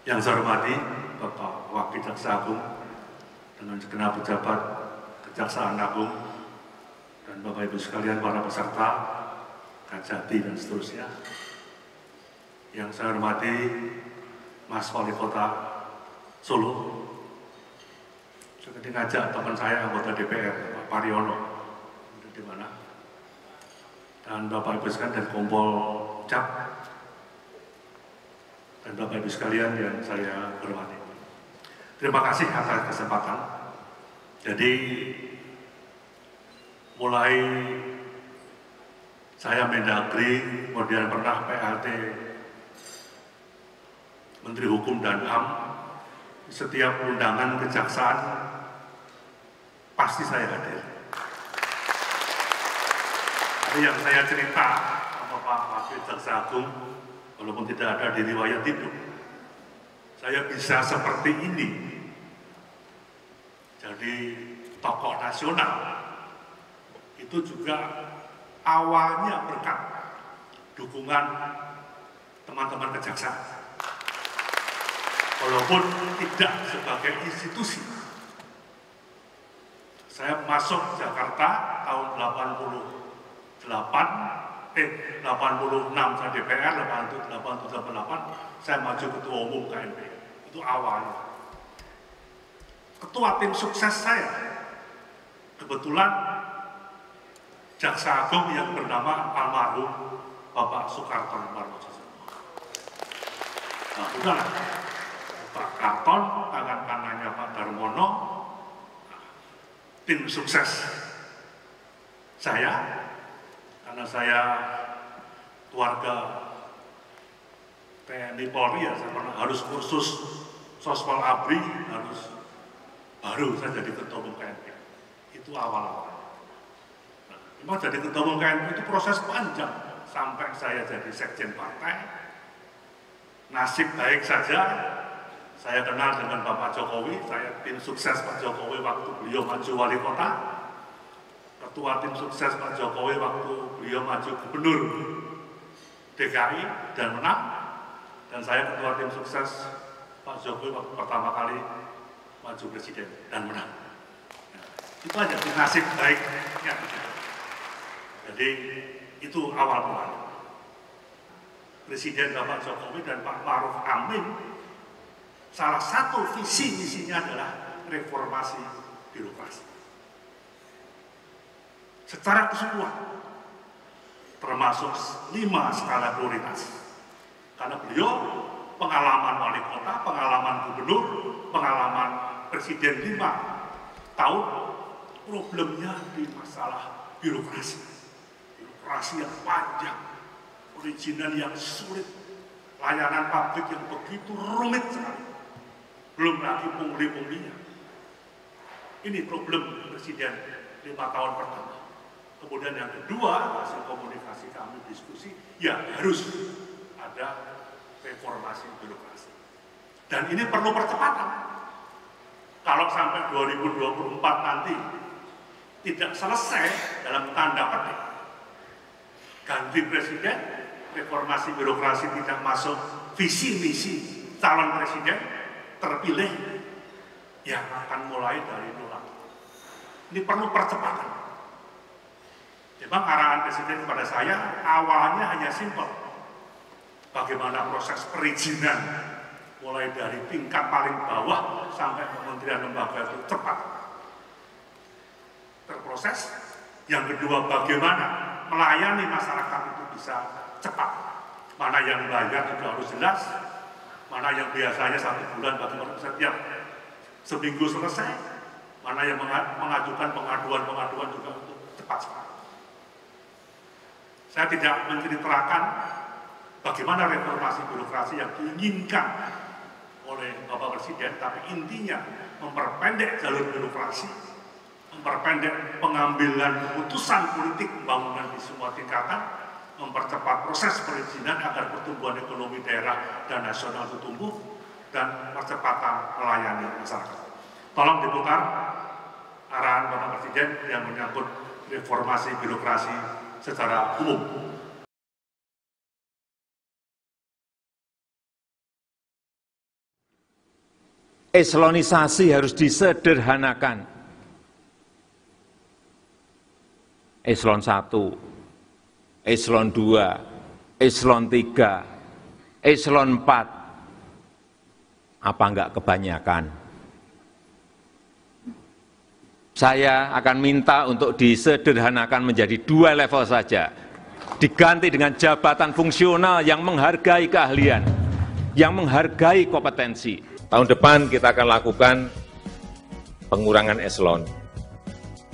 Yang saya hormati Bapak Wakil Jaksa Agung dengan segenap pejabat Kejaksaan Agung dan Bapak Ibu sekalian para peserta Kajati dan seterusnya. Yang saya hormati Mas Wali Kota Solo, seperti ngajak teman saya anggota DPR Pak Pariono, di mana, dan Bapak Ibu sekalian dari Kompol Cap, dan Bapak Ibu sekalian yang saya hormati. Terima kasih atas kesempatan. Jadi mulai saya Mendagri, kemudian pernah PLT Menteri Hukum dan HAM, setiap undangan kejaksaan pasti saya hadir. Tapi yang saya cerita sama Pak Wakil Jaksa Agung, walaupun tidak ada di riwayat hidup, saya bisa seperti ini. Jadi tokoh nasional itu juga awalnya berkat dukungan teman-teman kejaksaan. Walaupun tidak sebagai institusi. Saya masuk Jakarta tahun 86 saya DPR, 87-88, saya maju ketua umum KNP. Itu awalnya. Ketua tim sukses saya, kebetulan Jaksa Agung yang bernama almarhum Bapak Soekarton Marmosono. Nah, udahlah, Pak Karton, tangan kanannya Pak Darmono, tim sukses saya, karena saya keluarga TNI Polri, ya saya pernah harus kursus Sospol Abri, baru saya jadi ketua umum KNP. Itu awal-awal. Nah, memang jadi ketua umum KNP itu proses panjang sampai saya jadi sekjen partai. Nasib baik saja saya kenal dengan Bapak Jokowi, saya tim sukses Pak Jokowi waktu beliau maju wali kota, ketua tim sukses Pak Jokowi waktu beliau maju gubernur DKI dan menang, dan saya ketua tim sukses Pak Jokowi waktu pertama kali maju presiden dan menang. Nah, itu aja nasib baiknya. Jadi itu awal mulanya. Presiden Bapak Jokowi dan Pak Ma'ruf Amin, salah satu visi misinya adalah reformasi birokrasi secara keseluruhan, termasuk 5 skala prioritas. Karena beliau pengalaman wali kota, pengalaman gubernur, pengalaman presiden 5 tahun, problemnya di masalah birokrasi yang panjang, perizinan yang sulit, layanan publik yang begitu rumit sekali, belum lagi pungli-punglinya. Ini problem presiden 5 tahun pertama. Kemudian yang kedua, hasil komunikasi kami diskusi, ya harus ada reformasi birokrasi. Dan ini perlu percepatan. Kalau sampai 2024 nanti tidak selesai dalam tanda petik, ganti presiden, reformasi birokrasi tidak masuk visi misi calon presiden terpilih, yang akan mulai dari nol. Ini perlu percepatan. Memang arahan presiden kepada saya awalnya hanya simpel. Bagaimana proses perizinan mulai dari tingkat paling bawah sampai kementerian lembaga itu cepat terproses. Yang kedua, bagaimana melayani masyarakat itu bisa cepat. Mana yang bayar juga harus jelas, mana yang biasanya 1 bulan, bagaimana setiap seminggu selesai, mana yang mengajukan pengaduan juga untuk cepat sekali. Saya tidak menceritakan bagaimana reformasi birokrasi yang diinginkan oleh Bapak Presiden, tapi intinya memperpendek jalur birokrasi, memperpendek pengambilan keputusan politik pembangunan di semua tingkatan, mempercepat proses perizinan agar pertumbuhan ekonomi daerah dan nasional itu tumbuh, dan percepatan melayani masyarakat. Tolong diputar arahan Bapak Presiden yang menyangkut reformasi birokrasi secara umum. eselonisasi harus disederhanakan. Eselon 1, eselon 2, eselon 3, eselon 4. Apa enggak kebanyakan? Saya akan minta untuk disederhanakan menjadi 2 level saja. Diganti dengan jabatan fungsional yang menghargai keahlian, yang menghargai kompetensi. Tahun depan kita akan lakukan pengurangan eselon.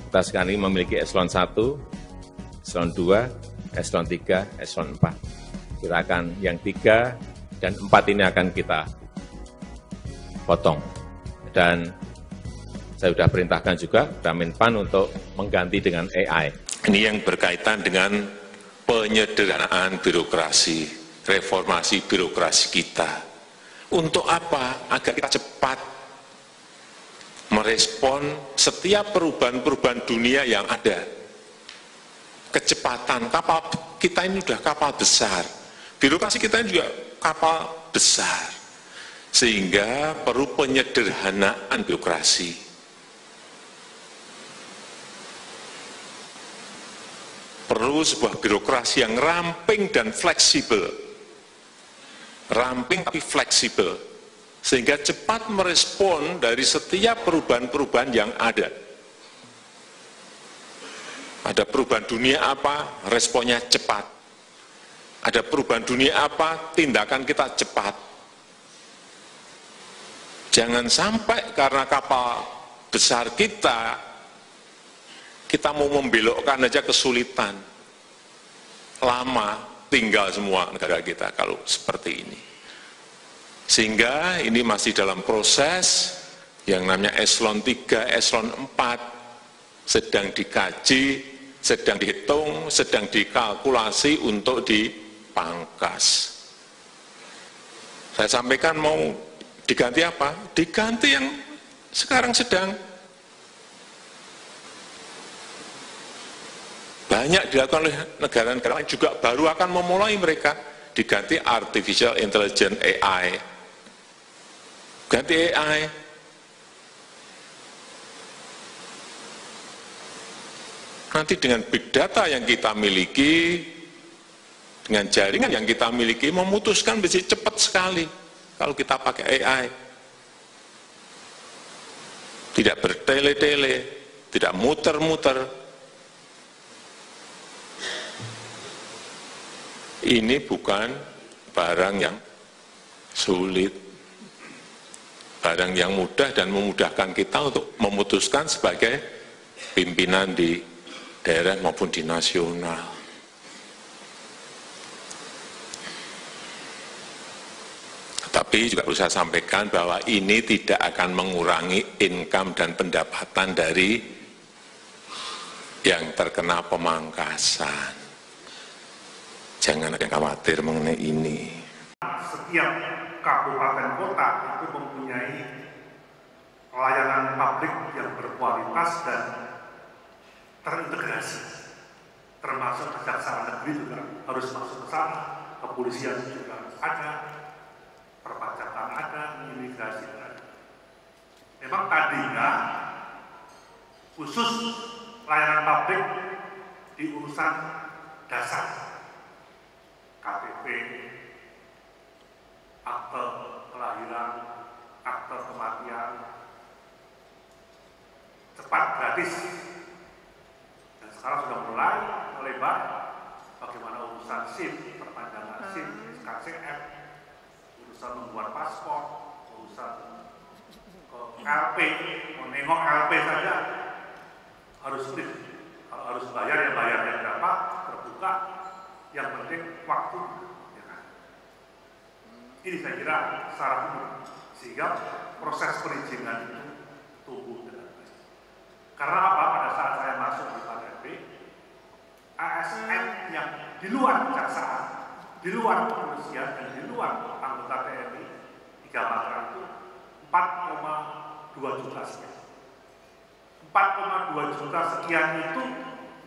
Kita sekarang ini memiliki eselon 1, eselon 2, eselon 3, eselon 4. Kita akan yang 3 dan 4 ini akan kita potong. Dan saya sudah perintahkan juga kepada Menpan untuk mengganti dengan AI. Ini yang berkaitan dengan penyederhanaan birokrasi, reformasi birokrasi kita. Untuk apa? Agar kita cepat merespon setiap perubahan-perubahan dunia yang ada. Kecepatan, kapal kita ini sudah kapal besar. Birokrasi kita ini juga kapal besar. Sehingga perlu penyederhanaan birokrasi. Perlu sebuah birokrasi yang ramping dan fleksibel. Ramping tapi fleksibel. Sehingga cepat merespon dari setiap perubahan-perubahan yang ada. Ada perubahan dunia apa, responnya cepat. Ada perubahan dunia apa, tindakan kita cepat. Jangan sampai karena kapal besar kita mau membelokkan aja kesulitan. Lama tinggal semua negara kita kalau seperti ini. Sehingga ini masih dalam proses yang namanya eselon 3, eselon 4 sedang dikaji, sedang dihitung, sedang dikalkulasi untuk dipangkas. Saya sampaikan mau diganti apa? Diganti yang sekarang sedang banyak dilakukan oleh negara-negara lain juga baru akan memulai mereka diganti artificial intelligence AI. Ganti AI. Nanti dengan big data yang kita miliki, dengan jaringan yang kita miliki, memutuskan bisa cepat sekali kalau kita pakai AI. Tidak bertele-tele, tidak muter-muter. Ini bukan barang yang sulit, barang yang mudah dan memudahkan kita untuk memutuskan sebagai pimpinan di daerah maupun di nasional. Tapi juga perlu saya sampaikan bahwa ini tidak akan mengurangi income dan pendapatan dari yang terkena pemangkasan. Jangan ada yang khawatir mengenai ini. Setiap kabupaten kota itu mempunyai pelayanan publik yang berkualitas dan terintegrasi. Termasuk kejaksaan negeri juga harus masuk ke sana, kepolisian juga ada, perpajakan ada, imigrasi ada. Memang tadinya khusus pelayanan publik di urusan dasar. KTP, akte kelahiran, akte kematian, cepat, gratis. Dan sekarang sudah mulai melebar bagaimana urusan SIM, perpanjangan SIM, KCM, urusan membuat paspor, urusan ke LP, menengok LP saja harus SIM. Kalau harus bayar, ya bayarnya berapa, terbuka. Yang penting waktu, ya kan? Ini saya kira secara umum, sehingga proses perizinan itu tumbuh dengan baik. Karena apa? Pada saat saya masuk di KPP, ASN yang di luar kejaksaan, di luar kepolisian, dan di luar anggota TNI, 3 matra itu 4,2 juta sekian. 4,2 juta sekian itu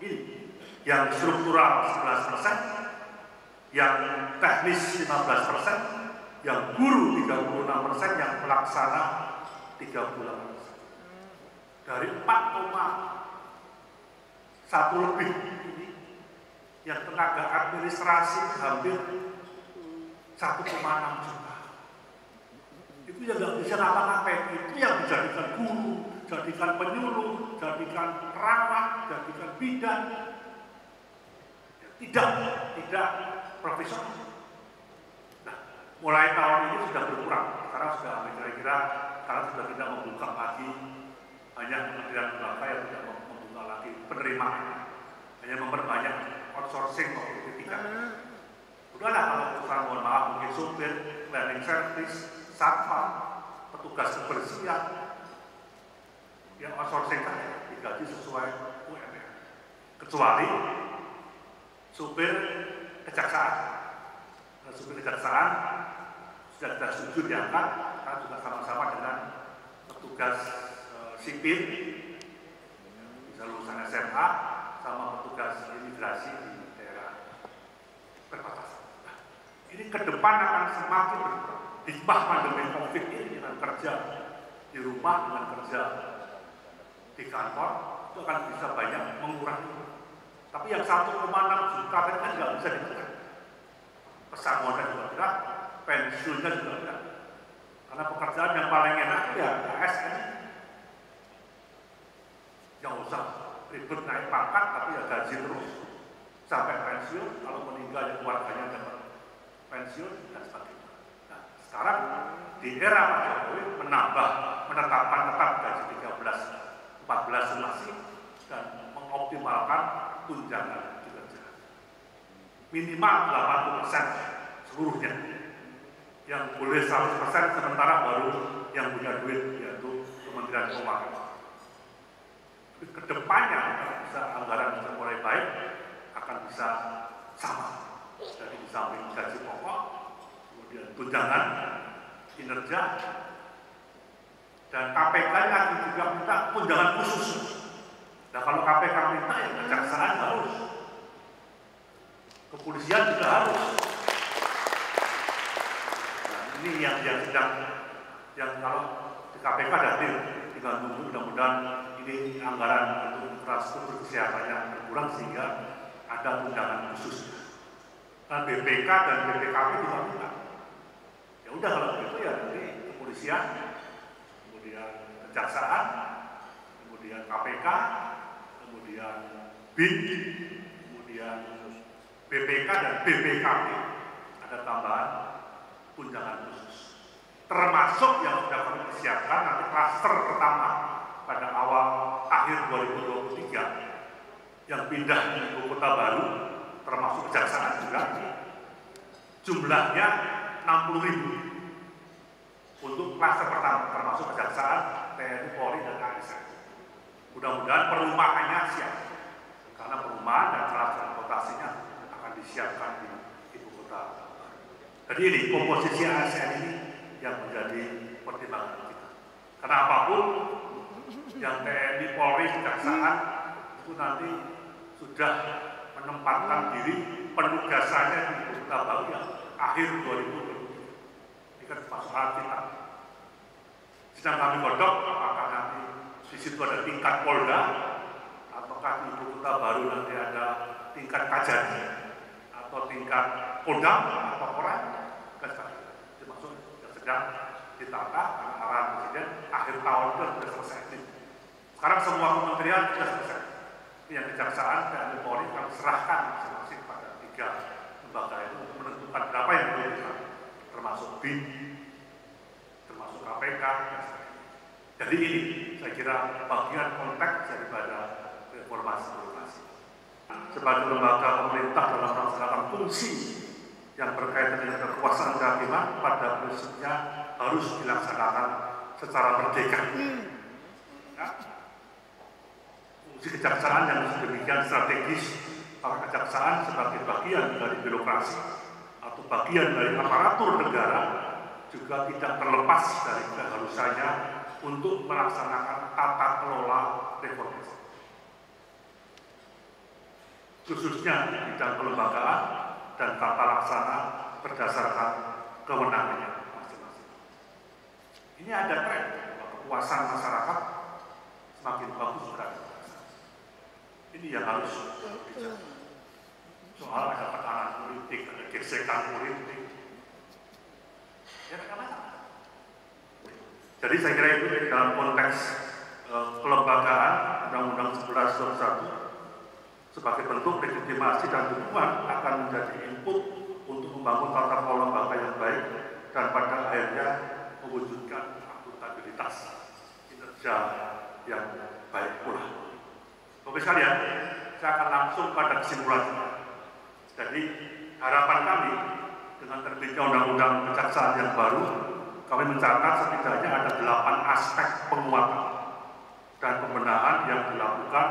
ini. Yang struktural 11%, yang teknis 15%, yang guru 36%, yang pelaksana 38%. Dari 4,1 lebih ini, yang tenaga administrasi hampir 1,6 juta. Itu yang nggak bisa ngapa-ngapain, itu yang dijadikan guru, jadikan penyuluh, jadikan perawat, jadikan bidan. Tidak profesional. Nah, mulai tahun ini sudah berkurang. Sekarang sudah kira-kira, sekarang sudah tidak membuka lagi, hanya Kementerian Lembaga yang tidak membuka lagi penerimaan, hanya memperbanyak outsourcing maupun P3. Udahlah kalau perusahaan, mohon maaf, mungkin supir, cleaning service, satpam, petugas kebersihan, yang outsourcing saja digaji sesuai UMR. Kecuali supir kejaksaan. Nah, supir kejaksaan sudah kita setuju diangkat, karena juga sama-sama dengan petugas sipil, bisa lulusan SMA, sama petugas imigrasi di daerah perbatasan. Nah, ini ke depan akan semakin berkurang. Ditambah pandemi COVID ini dengan kerja di rumah, dengan kerja di kantor, itu akan bisa banyak mengurangi. Tapi yang 1,6 juta tadi kan nggak bisa ditekan. Pesangonnya juga berat, pensiunnya juga berat. Karena pekerjaan yang paling enak ya ASN. Yang usah ribet naik pangkat, tapi ya gaji terus sampai pensiun. Kalau meninggal ya keluarganya dapat pensiun dan sebagainya. Nah, sekarang di era Pak Jokowi menetapkan gaji 13, 14 masih dan mengoptimalkan tunjangan kinerja minimal 80% seluruhnya, yang boleh 100% sementara baru yang punya duit yaitu Kementerian Keuangan. Kedepannya kalau bisa anggaran bisa mulai baik akan bisa sama, jadi di samping gaji pokok kemudian tunjangan kinerja dan KPK lagi juga minta tunjangan khusus. Nah kalau KPK minta ya kejaksaan harus, kepolisian juga harus. Nah, ini yang sedang, yang kalau di KPK ada deal, tinggal tunggu mudah-mudahan ini anggaran untuk infrastruktur kesehatannya berkurang sehingga ada tunjangan khusus. Dan BPK dan BPKP juga minta. Ya udah kalau begitu ya nanti kepolisian, kemudian kejaksaan, kemudian KPK, kemudian BIN, kemudian BPK dan BPKP ada tambahan tunjangan khusus. Termasuk yang sudah kami persiapkan nanti klaster pertama pada akhir 2023 yang pindah di ibu kota baru, termasuk kejaksaan juga, jumlahnya 60.000 untuk klaster pertama, termasuk kejaksaan, TNI, Polri, dan ASN. Mudah-mudahan perumahannya siap, karena perumahan dan transportasinya akan disiapkan di ibu kota. Jadi ini komposisi ASN ini yang menjadi pertimbangan kita. Karena apapun yang TNI, Polri, Kejaksaan itu nanti sudah menempatkan diri penugasannya di ibu kota baru yang akhir 2023. Ini kan masalah kita. Sedang kami godok apakah nanti di situ ada tingkat Polda, ataukah di ibu kota baru nanti ada tingkat Kajari, atau tingkat Kodam, atau Koran, itu maksud yang sedang ditata karena arahan Presiden akhir tahun itu sudah selesai. Sekarang semua kementerian sudah selesai. Yang kejaksaan dan Polri kami serahkan masing-masing pada 3 lembaga itu untuk menentukan berapa yang dibutuhkan, termasuk BIN, termasuk KPK, dan sebagainya. Jadi ini saya kira bagian konteks daripada reformasi birokrasi. Sebagai lembaga pemerintah dalam melaksanakan fungsi yang berkaitan dengan kekuasaan kehakiman pada prinsipnya harus dilaksanakan secara merdeka. Ya. Fungsi kejaksaan yang sedemikian strategis, para kejaksaan sebagai bagian dari birokrasi atau bagian dari aparatur negara juga tidak terlepas dari keharusannya untuk melaksanakan tata kelola reformasi, khususnya di bidang kelembagaan dan tata laksana berdasarkan kewenangannya masing-masing. Ini ada tren, kepuasan masyarakat, semakin bagus berada. Ini yang harus dibicara. Soal ada tekanan politik, ada gesekan politik, ya tidak masalah. Jadi saya kira itu dalam konteks kelembagaan Undang-Undang 11 2021 sebagai bentuk legitimasi dan dukungan akan menjadi input untuk membangun tata kelola lembaga yang baik dan pada akhirnya mewujudkan akuntabilitas kinerja yang baik pula. Bapak sekalian, saya akan langsung pada kesimpulan. Jadi harapan kami dengan terbitnya Undang-Undang Kejaksaan yang baru, kami mencatat setidaknya ada 8 aspek penguatan dan pembenahan yang dilakukan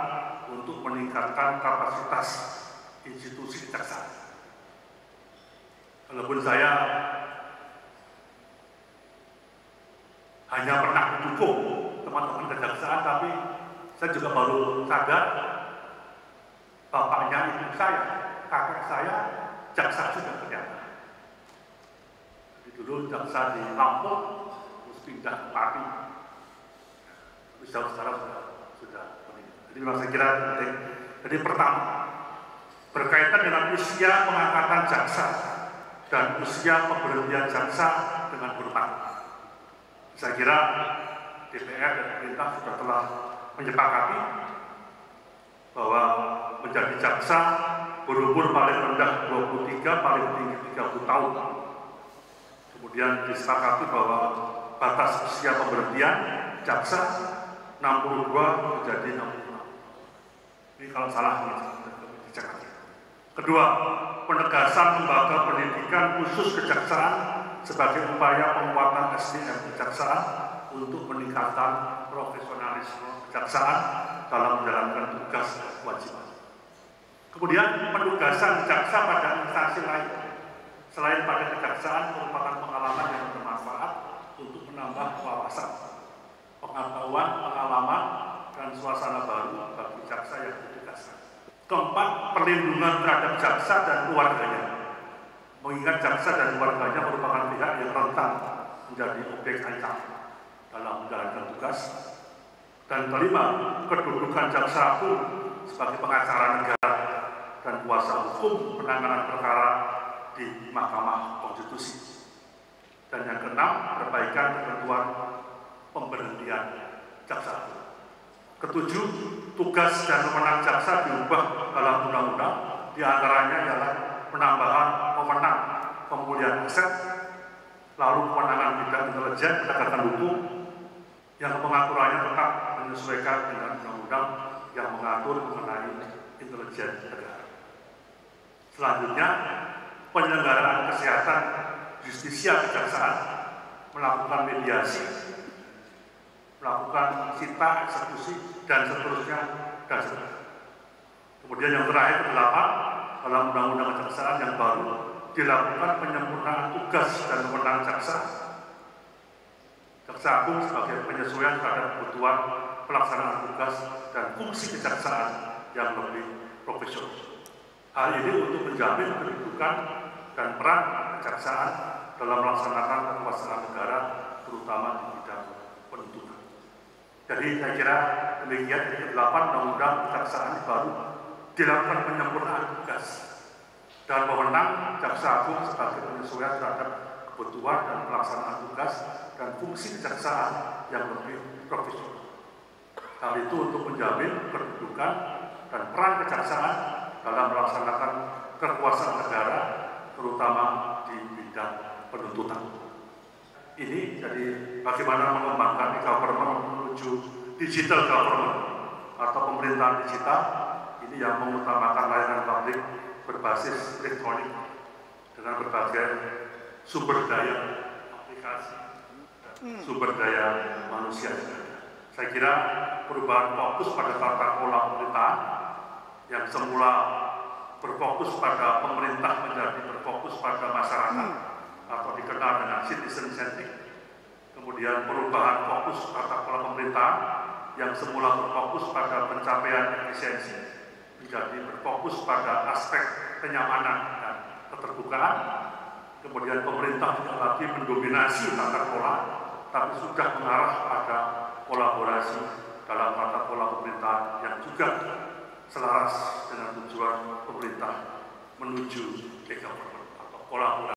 untuk meningkatkan kapasitas institusi kejaksaan. Walaupun saya hanya pernah mendukung teman-teman kejaksaan, tapi saya juga baru sadar bapaknya ibu saya, kakek saya, jaksa juga ternyata. Jadi dulu jaksa di Lampung, terus pindah ke Pati. Tapi sekarang sudah meninggal. Jadi memang saya kira penting. Jadi pertama, berkaitan dengan usia pengangkatan jaksa dan usia pemberhentian jaksa dengan hormat. Saya kira DPR dan pemerintah sudah telah menyepakati bahwa menjadi jaksa berumur paling rendah 23, paling tinggi 30 tahun. Kemudian disepakati bahwa batas usia pemberhentian jaksa 62 menjadi 66. Ini kalau salah dicek. Kedua, penegasan lembaga pendidikan khusus kejaksaan sebagai upaya penguatan SDM kejaksaan untuk meningkatkan profesionalisme kejaksaan dalam menjalankan tugas dan kewajiban. Kemudian penugasan jaksa pada instansi lain selain pada kejaksaan merupakan pengalaman yang bermanfaat untuk menambah wawasan, pengetahuan, pengalaman, dan suasana baru bagi jaksa yang ditugaskan. Keempat, perlindungan terhadap jaksa dan keluarganya. Mengingat jaksa dan keluarganya merupakan pihak yang rentan menjadi objek ancaman dalam menjalankan tugas. Dan kelima, kedudukan jaksa agung sebagai pengacara negara dan kuasa hukum penanganan perkara di Mahkamah Konstitusi. Dan yang keenam, perbaikan ketentuan pemberhentian jaksa agung. Ketujuh, tugas dan wewenang jaksa diubah dalam undang-undang, diantaranya ialah penambahan wewenang pemulihan aset, lalu kewenangan bidang intelijen penegakan hukum, yang pengaturannya tetap menyesuaikan dengan undang-undang yang mengatur mengenai intelijen negara. Selanjutnya, penyelenggaraan kesehatan justisia kejaksaan, melakukan mediasi, melakukan sita, eksekusi, dan seterusnya, dan seterusnya. Kemudian yang terakhir, ke-8, dalam Undang-Undang Kejaksaan yang baru, dilakukan penyempurnaan tugas dan wewenang jaksa agung sebagai penyesuaian terhadap kebutuhan pelaksanaan tugas dan fungsi kejaksaan yang lebih profesional. Hal ini untuk menjamin kedudukan dan peran kejaksaan dalam melaksanakan kekuasaan negara, terutama di bidang penuntutan. Jadi saya kira demikian, 8 Undang-Undang Kejaksaan baru dilakukan penyempurnaan tugas dan wewenang jaksa agung sebagai penyesuaian terhadap kebutuhan dan pelaksanaan tugas dan fungsi kejaksaan yang lebih profesional. Hal itu untuk menjamin kedudukan dan peran kejaksaan dalam melaksanakan kekuasaan negara, terutama di bidang penuntutan. Ini jadi bagaimana mengembangkan e-government menuju digital government atau pemerintahan digital, ini yang mengutamakan layanan publik berbasis elektronik dengan berbagai sumber daya aplikasi, sumber daya manusia. Saya kira perubahan fokus pada tata kelola pemerintahan yang semula berfokus pada pemerintah menjadi berfokus pada masyarakat atau dikenal dengan citizen centric. Kemudian perubahan fokus tata kelola pemerintahan yang semula berfokus pada pencapaian efisiensi menjadi berfokus pada aspek kenyamanan dan keterbukaan. Kemudian pemerintah tidak lagi mendominasi tata kelola, tapi sudah mengarah pada kolaborasi dalam tata pola pemerintahan yang juga selaras dengan tujuan pemerintah menuju e-government atau kolaborasi.